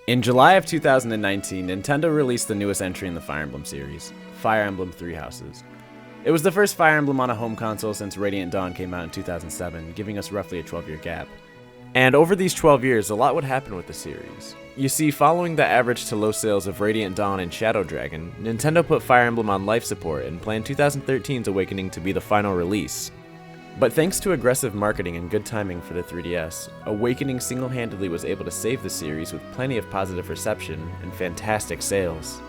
In July of 2019, Nintendo released the newest entry in the Fire Emblem series, Fire Emblem Three Houses. It was the first Fire Emblem on a home console since Radiant Dawn came out in 2007, giving us roughly a 12-year gap. And over these 12 years, a lot would happen with the series. You see, following the average to low sales of Radiant Dawn and Shadow Dragon, Nintendo put Fire Emblem on life support and planned 2013's Awakening to be the final release. But thanks to aggressive marketing and good timing for the 3DS, Awakening single-handedly was able to save the series with plenty of positive reception and fantastic sales.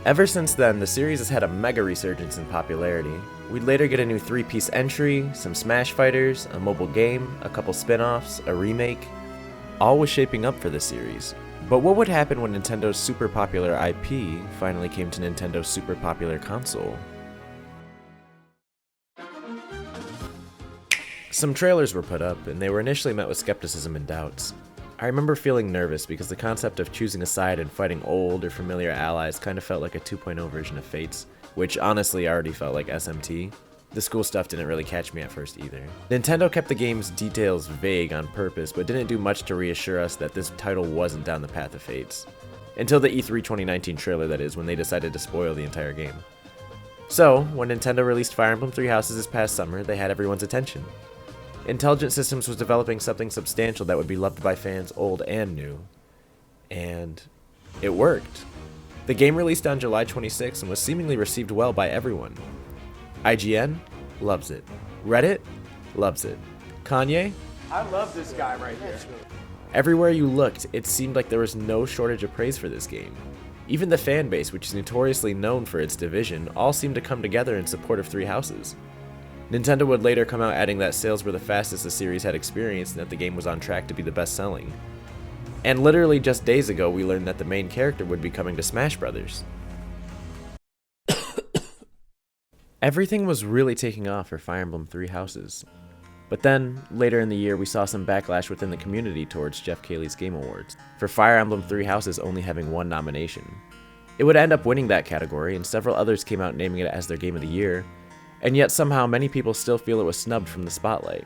Ever since then, the series has had a mega resurgence in popularity. We'd later get a new 3-piece entry, some Smash Fighters, a mobile game, a couple spin-offs, a remake. All was shaping up for the series. But what would happen when Nintendo's super popular IP finally came to Nintendo's super popular console? Some trailers were put up, and they were initially met with skepticism and doubts. I remember feeling nervous because the concept of choosing a side and fighting old or familiar allies kind of felt like a 2.0 version of Fates, which honestly already felt like SMT. The school stuff didn't really catch me at first either. Nintendo kept the game's details vague on purpose, but didn't do much to reassure us that this title wasn't down the path of Fates. Until the E3 2019 trailer, that is, when they decided to spoil the entire game. So, when Nintendo released Fire Emblem Three Houses this past summer, they had everyone's attention. Intelligent Systems was developing something substantial that would be loved by fans old and new. And it worked. The game released on July 26 and was seemingly received well by everyone. IGN loves it. Reddit loves it. Kanye? I love this guy right here. Everywhere you looked, it seemed like there was no shortage of praise for this game. Even the fan base, which is notoriously known for its division, all seemed to come together in support of Three Houses. Nintendo would later come out adding that sales were the fastest the series had experienced and that the game was on track to be the best-selling. And literally just days ago, we learned that the main character would be coming to Smash Brothers. Everything was really taking off for Fire Emblem Three Houses. But then, later in the year, we saw some backlash within the community towards Jeff Keighley's Game Awards, for Fire Emblem Three Houses only having one nomination. It would end up winning that category, and several others came out naming it as their Game of the Year, and yet somehow many people still feel it was snubbed from the spotlight.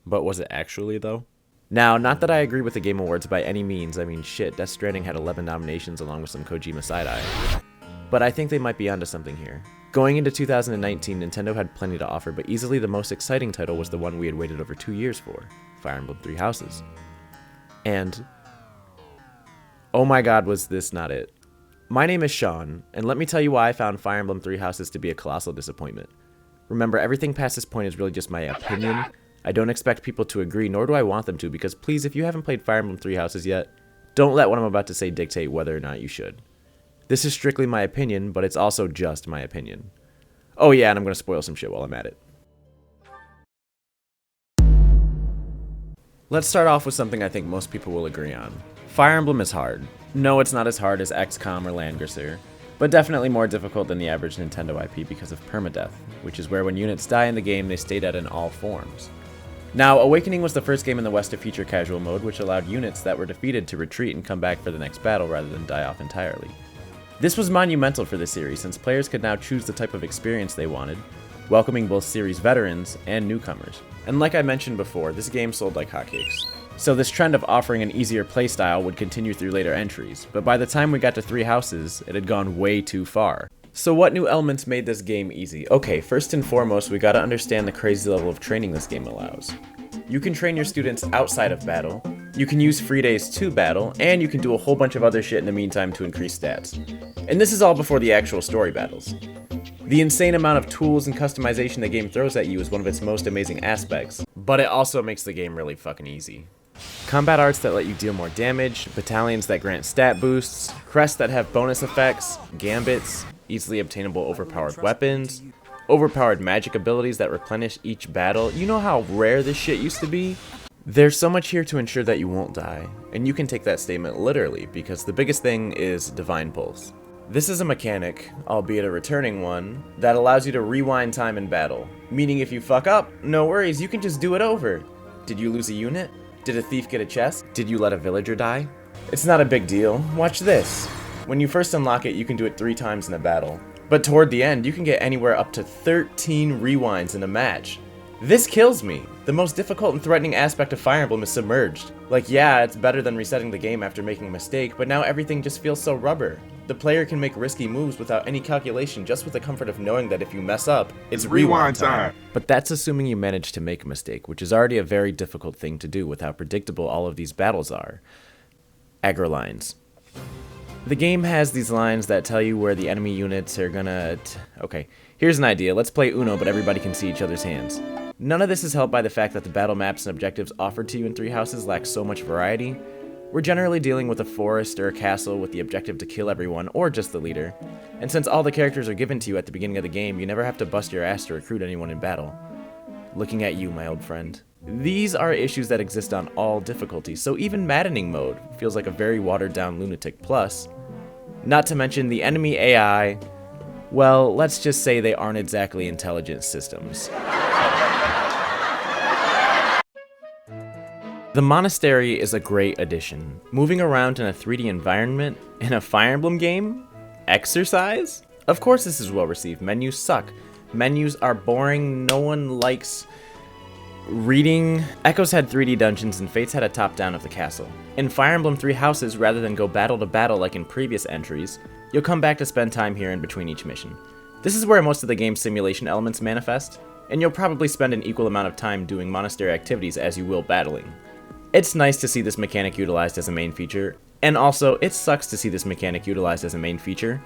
But was it actually, though? Now, not that I agree with the Game Awards by any means. I mean, shit, Death Stranding had 11 nominations along with some Kojima side-eye. But I think they might be onto something here. Going into 2019, Nintendo had plenty to offer, but easily the most exciting title was the one we had waited over 2 years for, Fire Emblem Three Houses. And oh my god, was this not it. My name is Sean, and let me tell you why I found Fire Emblem Three Houses to be a colossal disappointment. Remember, everything past this point is really just my opinion. I don't expect people to agree, nor do I want them to, because please, if you haven't played Fire Emblem Three Houses yet, don't let what I'm about to say dictate whether or not you should. This is strictly my opinion, but it's also just my opinion. Oh yeah, and I'm going to spoil some shit while I'm at it. Let's start off with something I think most people will agree on. Fire Emblem is hard. No, it's not as hard as XCOM or Landgrassr, but definitely more difficult than the average Nintendo IP because of permadeath, which is where when units die in the game, they stay dead in all forms. Now, Awakening was the first game in the West to feature casual mode, which allowed units that were defeated to retreat and come back for the next battle rather than die off entirely. This was monumental for the series since players could now choose the type of experience they wanted, welcoming both series veterans and newcomers. And like I mentioned before, this game sold like hotcakes. So this trend of offering an easier playstyle would continue through later entries, but by the time we got to Three Houses, it had gone way too far. So what new elements made this game easy? Okay, first and foremost, we gotta understand the crazy level of training this game allows. You can train your students outside of battle, you can use free days to battle, and you can do a whole bunch of other shit in the meantime to increase stats. And this is all before the actual story battles. The insane amount of tools and customization the game throws at you is one of its most amazing aspects, but it also makes the game really fucking easy. Combat arts that let you deal more damage, battalions that grant stat boosts, crests that have bonus effects, gambits, easily obtainable overpowered weapons, overpowered magic abilities that replenish each battle. You know how rare this shit used to be? There's so much here to ensure that you won't die, and you can take that statement literally, because the biggest thing is Divine Pulse. This is a mechanic, albeit a returning one, that allows you to rewind time in battle, meaning if you fuck up, no worries, you can just do it over. Did you lose a unit? Did a thief get a chest? Did you let a villager die? It's not a big deal. Watch this. When you first unlock it, you can do it 3 times in a battle. But toward the end, you can get anywhere up to 13 rewinds in a match. This kills me. The most difficult and threatening aspect of Fire Emblem is submerged. Like, yeah, it's better than resetting the game after making a mistake, but now everything just feels so rubber. The player can make risky moves without any calculation, just with the comfort of knowing that if you mess up, it's rewind time. But that's assuming you manage to make a mistake, which is already a very difficult thing to do with how predictable all of these battles are. Aggro lines. The game has these lines that tell you where the enemy units are gonna... Okay, here's an idea. Let's play Uno, but everybody can see each other's hands. None of this is helped by the fact that the battle maps and objectives offered to you in Three Houses lack so much variety. We're generally dealing with a forest or a castle with the objective to kill everyone, or just the leader. And since all the characters are given to you at the beginning of the game, you never have to bust your ass to recruit anyone in battle. Looking at you, my old friend. These are issues that exist on all difficulties, so even maddening mode feels like a very watered down Lunatic Plus. Not to mention the enemy AI, well, let's just say they aren't exactly intelligent systems. The Monastery is a great addition. Moving around in a 3D environment in a Fire Emblem game? Exercise? Of course this is well received. Menus suck. Menus are boring. No one likes reading. Echoes had 3D dungeons and Fates had a top-down of the castle. In Fire Emblem Three Houses, rather than go battle to battle like in previous entries, you'll come back to spend time here in between each mission. This is where most of the game's simulation elements manifest, and you'll probably spend an equal amount of time doing monastery activities as you will battling. It's nice to see this mechanic utilized as a main feature, and also, it sucks to see this mechanic utilized as a main feature.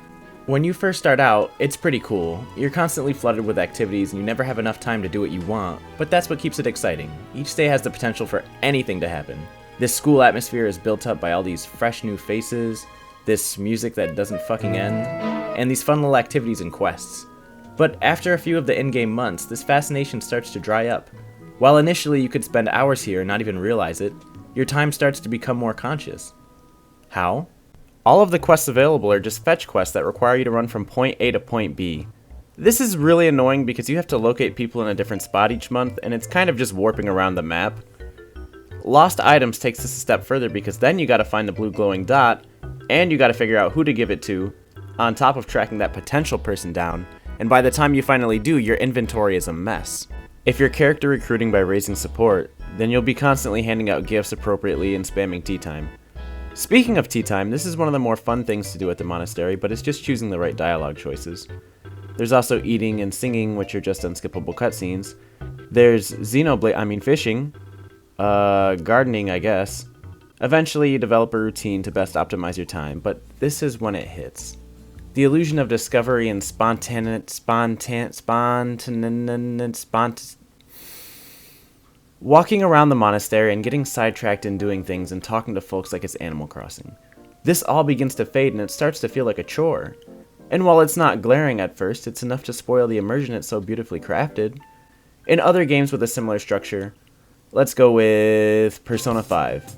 When you first start out, it's pretty cool. You're constantly flooded with activities and you never have enough time to do what you want, but that's what keeps it exciting. Each day has the potential for anything to happen. This school atmosphere is built up by all these fresh new faces, this music that doesn't fucking end, and these fun little activities and quests. But after a few of the in-game months, this fascination starts to dry up. While initially you could spend hours here and not even realize it, your time starts to become more conscious. How? All of the quests available are just fetch quests that require you to run from point A to point B. This is really annoying because you have to locate people in a different spot each month, and it's kind of just warping around the map. Lost items takes this a step further because then you gotta find the blue glowing dot, and you gotta figure out who to give it to, on top of tracking that potential person down, and by the time you finally do, your inventory is a mess. If you're character recruiting by raising support, then you'll be constantly handing out gifts appropriately and spamming tea time. Speaking of tea time, this is one of the more fun things to do at the Monastery, but it's just choosing the right dialogue choices. There's also eating and singing, which are just unskippable cutscenes. There's fishing. Gardening, I guess. Eventually, you develop a routine to best optimize your time, but this is when it hits. The illusion of discovery and walking around the monastery and getting sidetracked in doing things and talking to folks like it's Animal Crossing. This all begins to fade and it starts to feel like a chore. And while it's not glaring at first, it's enough to spoil the immersion it's so beautifully crafted. In other games with a similar structure, let's go with Persona 5.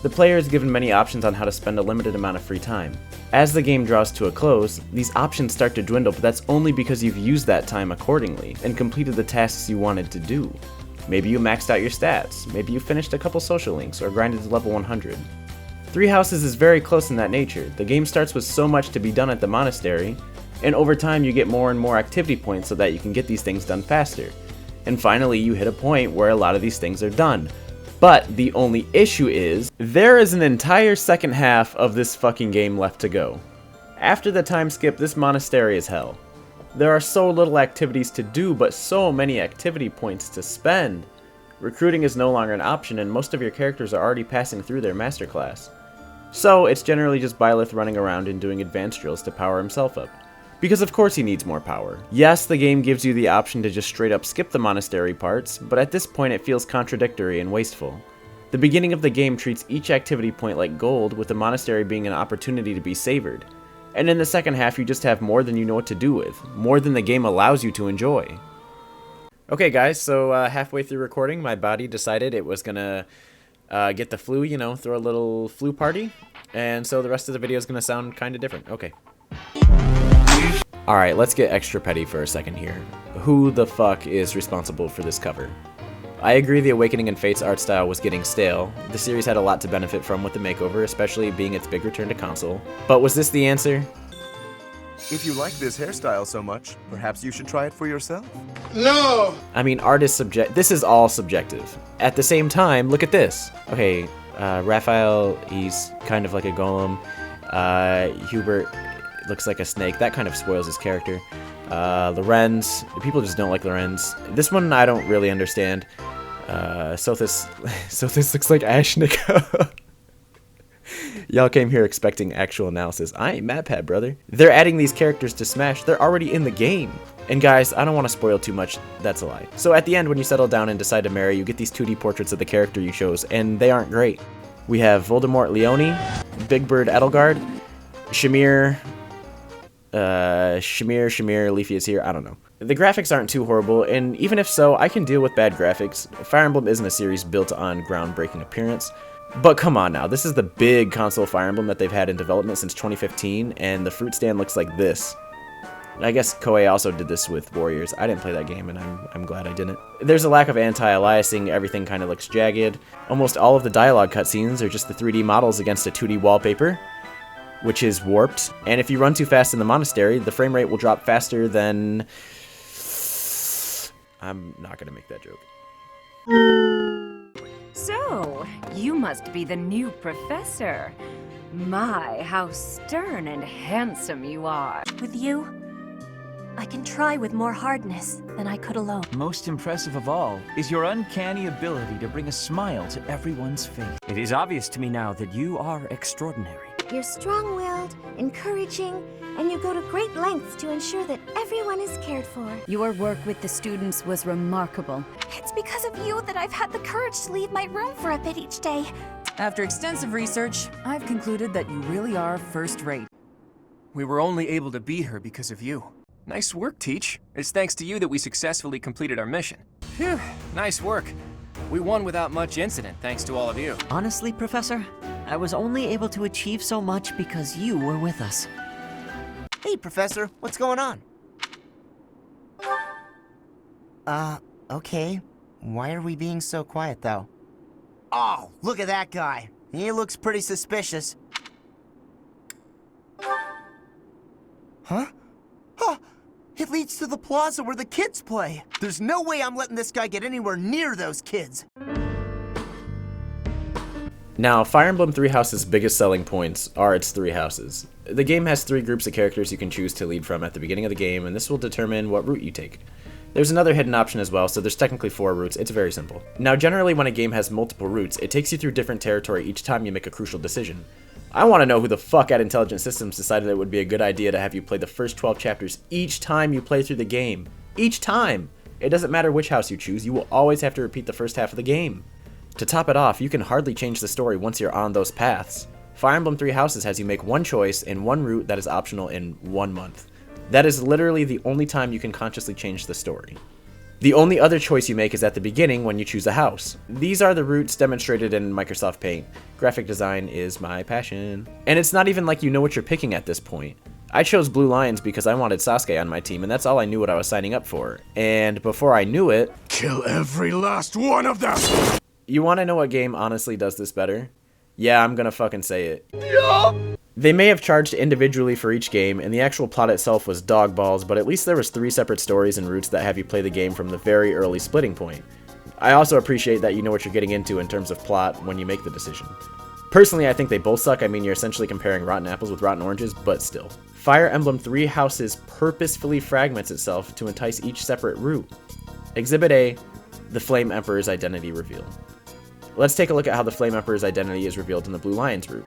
The player is given many options on how to spend a limited amount of free time. As the game draws to a close, these options start to dwindle, but that's only because you've used that time accordingly and completed the tasks you wanted to do. Maybe you maxed out your stats, maybe you finished a couple social links, or grinded to level 100. Three Houses is very close in that nature. The game starts with so much to be done at the monastery, and over time you get more and more activity points so that you can get these things done faster. And finally you hit a point where a lot of these things are done. But the only issue is, there is an entire second half of this fucking game left to go. After the time skip, this monastery is hell. There are so little activities to do, but so many activity points to spend. Recruiting is no longer an option, and most of your characters are already passing through their masterclass. So, it's generally just Byleth running around and doing advanced drills to power himself up. Because of course he needs more power. Yes, the game gives you the option to just straight up skip the monastery parts, but at this point it feels contradictory and wasteful. The beginning of the game treats each activity point like gold, with the monastery being an opportunity to be savored. And in the second half you just have more than you know what to do with, more than the game allows you to enjoy. Okay guys, so halfway through recording my body decided it was gonna get the flu, you know, throw a little flu party, and so the rest of the video is gonna sound kinda different. Okay. Alright, let's get extra petty for a second here. Who the fuck is responsible for this cover? I agree the Awakening and Fates art style was getting stale. The series had a lot to benefit from with the makeover, especially being its big return to console. But was this the answer? If you like this hairstyle so much, perhaps you should try it for yourself. I mean, art is this is all subjective. At the same time, look at this. Okay, Raphael, he's kind of like a golem. Hubert looks like a snake. That kind of spoils his character. Lorenz, people just don't like Lorenz. This one I don't really understand. Sothis looks like Ashnika. Y'all came here expecting actual analysis. I ain't MatPat, brother. They're adding these characters to Smash. They're already in the game. And guys, I don't want to spoil too much. That's a lie. So at the end, when you settle down and decide to marry, you get these 2D portraits of the character you chose, and they aren't great. We have Voldemort Leone, Big Bird Edelgard, Shamir, Leafy is here, I don't know. The graphics aren't too horrible, and even if so, I can deal with bad graphics. Fire Emblem isn't a series built on groundbreaking appearance. But come on now, this is the big console Fire Emblem that they've had in development since 2015, and the fruit stand looks like this. I guess Koei also did this with Warriors. I didn't play that game, and I'm glad I didn't. There's a lack of anti-aliasing, everything kind of looks jagged. Almost all of the dialogue cutscenes are just the 3D models against a 2D wallpaper, which is warped. And if you run too fast in the Monastery, the frame rate will drop faster than... I'm not gonna make that joke. So, you must be the new professor. My, how stern and handsome you are. With you, I can try with more hardness than I could alone. Most impressive of all is your uncanny ability to bring a smile to everyone's face. It is obvious to me now that you are extraordinary. You're strong-willed, encouraging, and you go to great lengths to ensure that everyone is cared for. Your work with the students was remarkable. It's because of you that I've had the courage to leave my room for a bit each day. After extensive research, I've concluded that you really are first-rate. We were only able to be here because of you. Nice work, Teach. It's thanks to you that we successfully completed our mission. Phew, nice work. We won without much incident, thanks to all of you. Honestly, Professor, I was only able to achieve so much because you were with us. Hey, Professor, what's going on? Okay. Why are we being so quiet, though? Oh, look at that guy. He looks pretty suspicious. Huh? Huh! It leads to the plaza where the kids play. There's no way I'm letting this guy get anywhere near those kids. Now, Fire Emblem Three Houses' biggest selling points are its 3 houses. The game has 3 groups of characters you can choose to lead from at the beginning of the game, and this will determine what route you take. There's another hidden option as well, so there's technically 4 routes. It's very simple. Now, generally when a game has multiple routes, it takes you through different territory each time you make a crucial decision. I want to know who the fuck at Intelligent Systems decided it would be a good idea to have you play the first 12 chapters each time you play through the game. Each time! It doesn't matter which house you choose, you will always have to repeat the first half of the game. To top it off, you can hardly change the story once you're on those paths. Fire Emblem Three Houses has you make one choice in one route that is optional in 1 month. That is literally the only time you can consciously change the story. The only other choice you make is at the beginning when you choose a house. These are the routes demonstrated in Microsoft Paint. Graphic design is my passion. And it's not even like you know what you're picking at this point. I chose Blue Lions because I wanted Sasuke on my team, and that's all I knew what I was signing up for. And before I knew it... Kill every last one of them! You want to know what game honestly does this better? Yeah, I'm gonna fucking say it. Yup! They may have charged individually for each game, and the actual plot itself was dog balls, but at least there was 3 separate stories and routes that have you play the game from the very early splitting point. I also appreciate that you know what you're getting into in terms of plot when you make the decision. Personally, I think they both suck. I mean, you're essentially comparing rotten apples with rotten oranges, but still. Fire Emblem Three Houses purposefully fragments itself to entice each separate route. Exhibit A, the Flame Emperor's identity reveal. Let's take a look at how the Flame Emperor's identity is revealed in the Blue Lions route.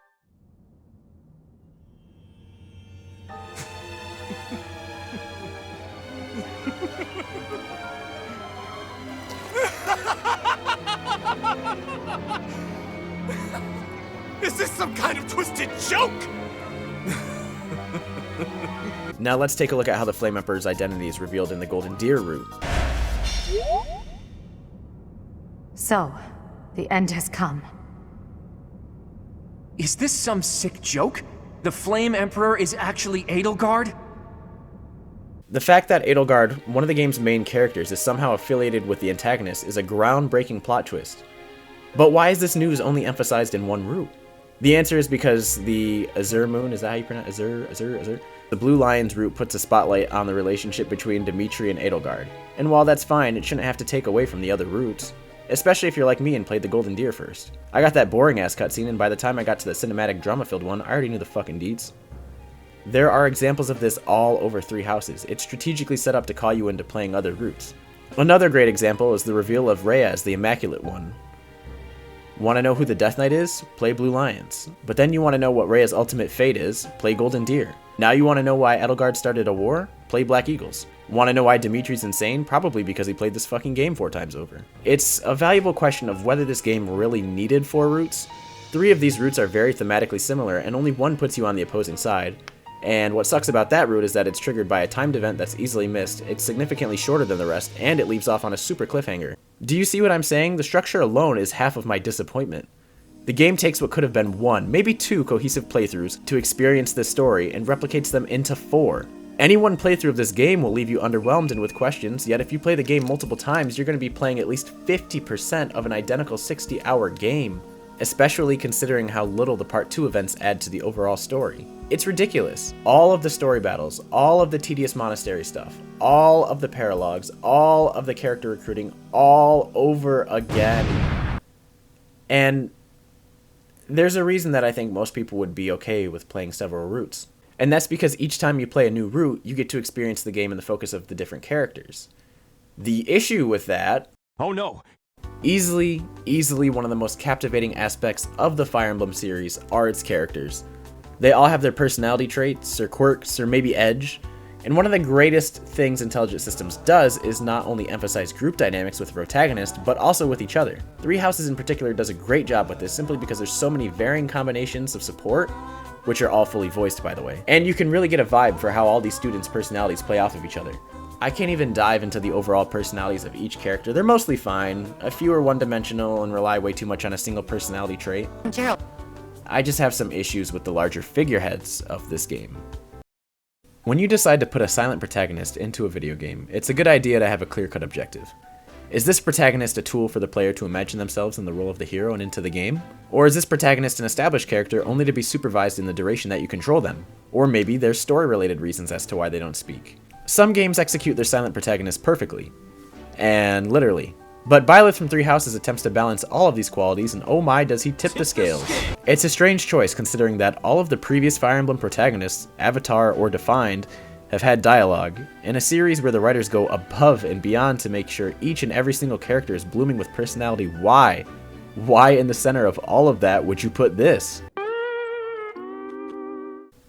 Is this some kind of twisted joke? Now let's take a look at how the Flame Emperor's identity is revealed in the Golden Deer route. So, the end has come. Is this some sick joke? The Flame Emperor is actually Edelgard? The fact that Edelgard, one of the game's main characters, is somehow affiliated with the antagonist is a groundbreaking plot twist. But why is this news only emphasized in one route? The answer is because the Azure Moon, is that how you pronounce Azure? The Blue Lion's route puts a spotlight on the relationship between Dimitri and Edelgard. And while that's fine, it shouldn't have to take away from the other routes. Especially if you're like me and played the Golden Deer first. I got that boring ass cutscene, and by the time I got to the cinematic drama-filled one, I already knew the fucking deets. There are examples of this all over Three Houses. It's strategically set up to call you into playing other routes. Another great example is the reveal of Rhea as the Immaculate One. Want to know who the Death Knight is? Play Blue Lions. But then you want to know what Rhea's ultimate fate is? Play Golden Deer. Now you want to know why Edelgard started a war? Play Black Eagles. Want to know why Dimitri's insane? Probably because he played this fucking game 4 times over. It's a valuable question of whether this game really needed 4 routes. 3 of these routes are very thematically similar, and only one puts you on the opposing side. And what sucks about that route is that it's triggered by a timed event that's easily missed, it's significantly shorter than the rest, and it leaves off on a super cliffhanger. Do you see what I'm saying? The structure alone is half of my disappointment. The game takes what could have been 1, maybe 2 cohesive playthroughs to experience this story and replicates them into 4. Any one playthrough of this game will leave you underwhelmed and with questions, yet if you play the game multiple times, you're going to be playing at least 50% of an identical 60-hour game, especially considering how little the Part 2 events add to the overall story. It's ridiculous. All of the story battles, all of the tedious Monastery stuff, all of the paralogs, all of the character recruiting, all over again. And there's a reason that I think most people would be okay with playing several routes. And that's because each time you play a new route, you get to experience the game in the focus of the different characters. The issue with that... Oh no! Easily one of the most captivating aspects of the Fire Emblem series are its characters. They all have their personality traits, or quirks, or maybe edge. And one of the greatest things Intelligent Systems does is not only emphasize group dynamics with the protagonist, but also with each other. Three Houses in particular does a great job with this simply because there's so many varying combinations of support, which are all fully voiced by the way. And you can really get a vibe for how all these students' personalities play off of each other. I can't even dive into the overall personalities of each character. They're mostly fine. A few are one-dimensional and rely way too much on a single personality trait. Gerald. I just have some issues with the larger figureheads of this game. When you decide to put a silent protagonist into a video game, it's a good idea to have a clear-cut objective. Is this protagonist a tool for the player to imagine themselves in the role of the hero and into the game? Or is this protagonist an established character only to be supervised in the duration that you control them? Or maybe there's story-related reasons as to why they don't speak. Some games execute their silent protagonist perfectly. And literally. But Byleth from Three Houses attempts to balance all of these qualities, and oh my does he tip the scales. It's a strange choice considering that all of the previous Fire Emblem protagonists, Avatar or Defined, have had dialogue, in a series where the writers go above and beyond to make sure each and every single character is blooming with personality. Why? Why in the center of all of that would you put this?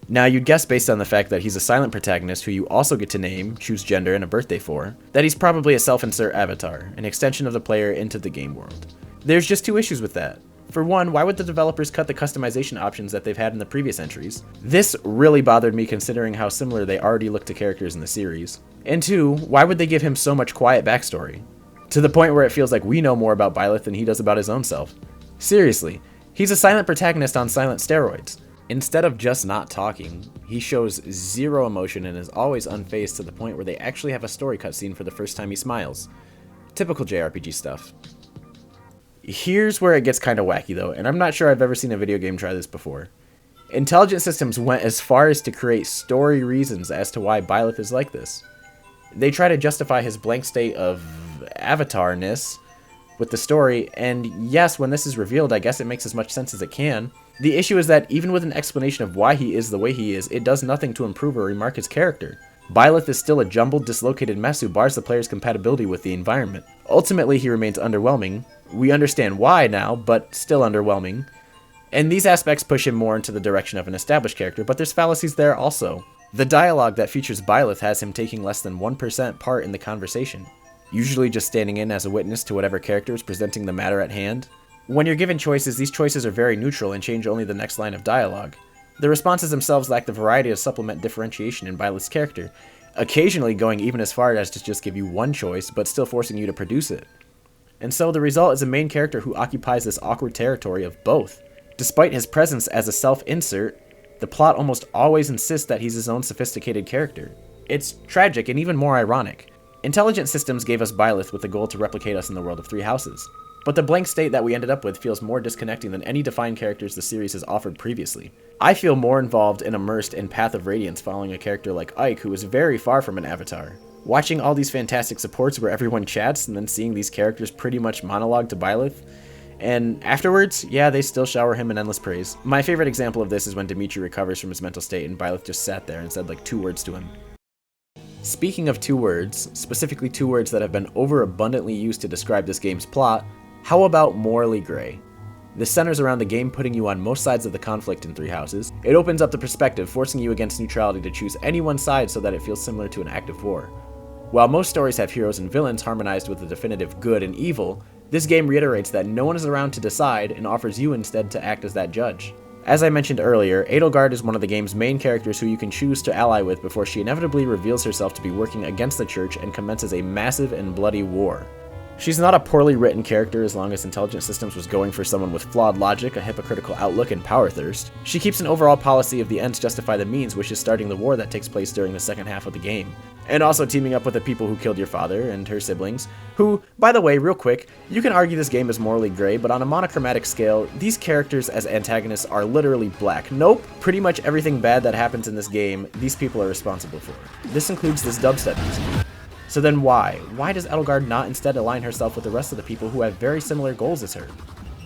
Now you'd guess based on the fact that he's a silent protagonist who you also get to name, choose gender, and a birthday for, that he's probably a self-insert avatar, an extension of the player into the game world. There's just 2 issues with that. For one, why would the developers cut the customization options that they've had in the previous entries? This really bothered me considering how similar they already look to characters in the series. And 2, why would they give him so much quiet backstory? To the point where it feels like we know more about Byleth than he does about his own self. Seriously, he's a silent protagonist on silent steroids. Instead of just not talking, he shows 0 emotion and is always unfazed to the point where they actually have a story cutscene for the first time he smiles. Typical JRPG stuff. Here's where it gets kinda wacky though, and I'm not sure I've ever seen a video game try this before. Intelligent Systems went as far as to create story reasons as to why Byleth is like this. They try to justify his blank state of avatarness with the story, and yes, when this is revealed, I guess it makes as much sense as it can. The issue is that even with an explanation of why he is the way he is, it does nothing to improve or remark his character. Byleth is still a jumbled, dislocated mess who bars the player's compatibility with the environment. Ultimately, he remains underwhelming. We understand why now, but still underwhelming. And these aspects push him more into the direction of an established character, but there's fallacies there also. The dialogue that features Byleth has him taking less than 1% part in the conversation, usually just standing in as a witness to whatever character is presenting the matter at hand. When you're given choices, these choices are very neutral and change only the next line of dialogue. The responses themselves lack the variety to supplement differentiation in Byleth's character, occasionally going even as far as to just give you one choice, but still forcing you to produce it. And so the result is a main character who occupies this awkward territory of both. Despite his presence as a self-insert, the plot almost always insists that he's his own sophisticated character. It's tragic and even more ironic. Intelligent Systems gave us Byleth with the goal to replicate us in the world of Three Houses. but the blank state that we ended up with feels more disconnecting than any defined characters the series has offered previously. I feel more involved and immersed in Path of Radiance following a character like Ike, who is very far from an avatar. Watching all these fantastic supports where everyone chats and then seeing these characters pretty much monologue to Byleth, and afterwards, yeah, they still shower him in endless praise. My favorite example of this is when Dimitri recovers from his mental state and Byleth just sat there and said like 2 words to him. Speaking of 2 words, specifically 2 words that have been overabundantly used to describe this game's plot, how about morally gray? This centers around the game putting you on most sides of the conflict in Three Houses. It opens up the perspective, forcing you against neutrality to choose any one side so that it feels similar to an act of war. While most stories have heroes and villains harmonized with a definitive good and evil, this game reiterates that no one is around to decide and offers you instead to act as that judge. As I mentioned earlier, Edelgard is one of the game's main characters who you can choose to ally with before she inevitably reveals herself to be working against the church and commences a massive and bloody war. She's not a poorly written character as long as Intelligent Systems was going for someone with flawed logic, a hypocritical outlook, and power thirst. She keeps an overall policy of the ends justify the means, which is starting the war that takes place during the second half of the game. And also teaming up with the people who killed your father and her siblings, who, by the way, real quick, you can argue this game is morally gray, but on a monochromatic scale, these characters as antagonists are literally black. Nope, pretty much everything bad that happens in this game, these people are responsible for. This includes this dubstep music. So then why? Why does Edelgard not instead align herself with the rest of the people who have very similar goals as her?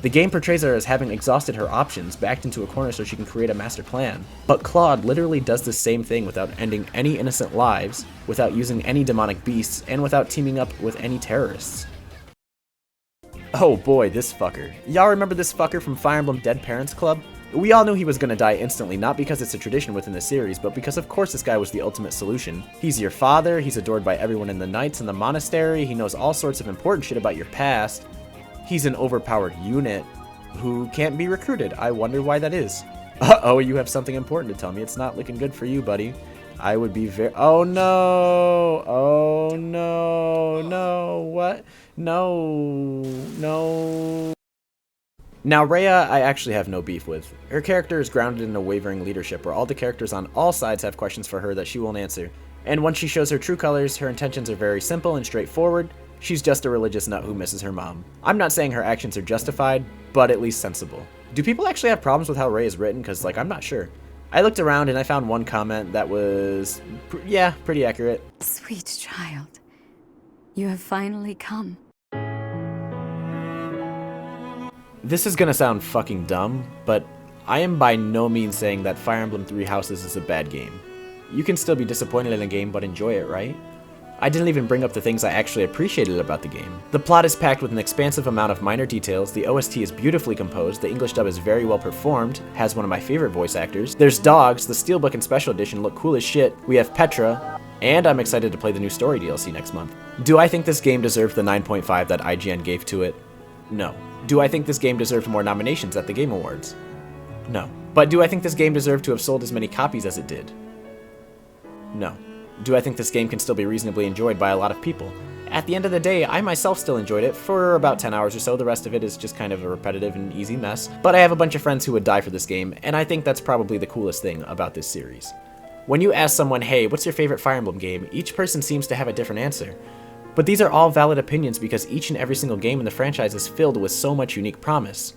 The game portrays her as having exhausted her options, backed into a corner so she can create a master plan. But Claude literally does the same thing without ending any innocent lives, without using any demonic beasts, and without teaming up with any terrorists. Oh boy, this fucker. Y'all remember this fucker from Fire Emblem Dead Parents Club? We all knew he was gonna die instantly, not because it's a tradition within the series, but because of course this guy was the ultimate solution. He's your father, he's adored by everyone in the Knights and the Monastery, he knows all sorts of important shit about your past. He's an overpowered unit who can't be recruited. I wonder why that is. Uh-oh, you have something important to tell me. It's not looking good for you, buddy. I would be very— oh no! Oh no! No! What? No! No! Now, Rhea, I actually have no beef with. Her character is grounded in a wavering leadership where all the characters on all sides have questions for her that she won't answer. And once she shows her true colors, her intentions are very simple and straightforward. She's just a religious nut who misses her mom. I'm not saying her actions are justified, but at least sensible. Do people actually have problems with how Rhea is written? Because, like, I'm not sure. I looked around and I found one comment that was, yeah, pretty accurate. Sweet child, you have finally come. This is gonna sound fucking dumb, but I am by no means saying that Fire Emblem Three Houses is a bad game. You can still be disappointed in a game, but enjoy it, right? I didn't even bring up the things I actually appreciated about the game. The plot is packed with an expansive amount of minor details, the OST is beautifully composed, the English dub is very well performed, has one of my favorite voice actors, there's dogs, the Steelbook and Special Edition look cool as shit, we have Petra, and I'm excited to play the new story DLC next month. Do I think this game deserved the 9.5 that IGN gave to it? No. Do I think this game deserved more nominations at the Game Awards? No. But do I think this game deserved to have sold as many copies as it did? No. Do I think this game can still be reasonably enjoyed by a lot of people? At the end of the day, I myself still enjoyed it for about 10 hours or so. The rest of it is just kind of a repetitive and easy mess. But I have a bunch of friends who would die for this game, and I think that's probably the coolest thing about this series. When you ask someone, hey, what's your favorite Fire Emblem game? Each person seems to have a different answer. But these are all valid opinions because each and every single game in the franchise is filled with so much unique promise.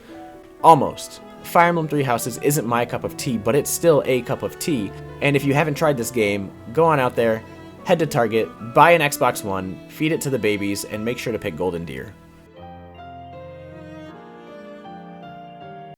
Almost. Fire Emblem Three Houses isn't my cup of tea, but it's still a cup of tea, and if you haven't tried this game, go on out there, head to Target, buy an Xbox One, feed it to the babies, and make sure to pick Golden Deer.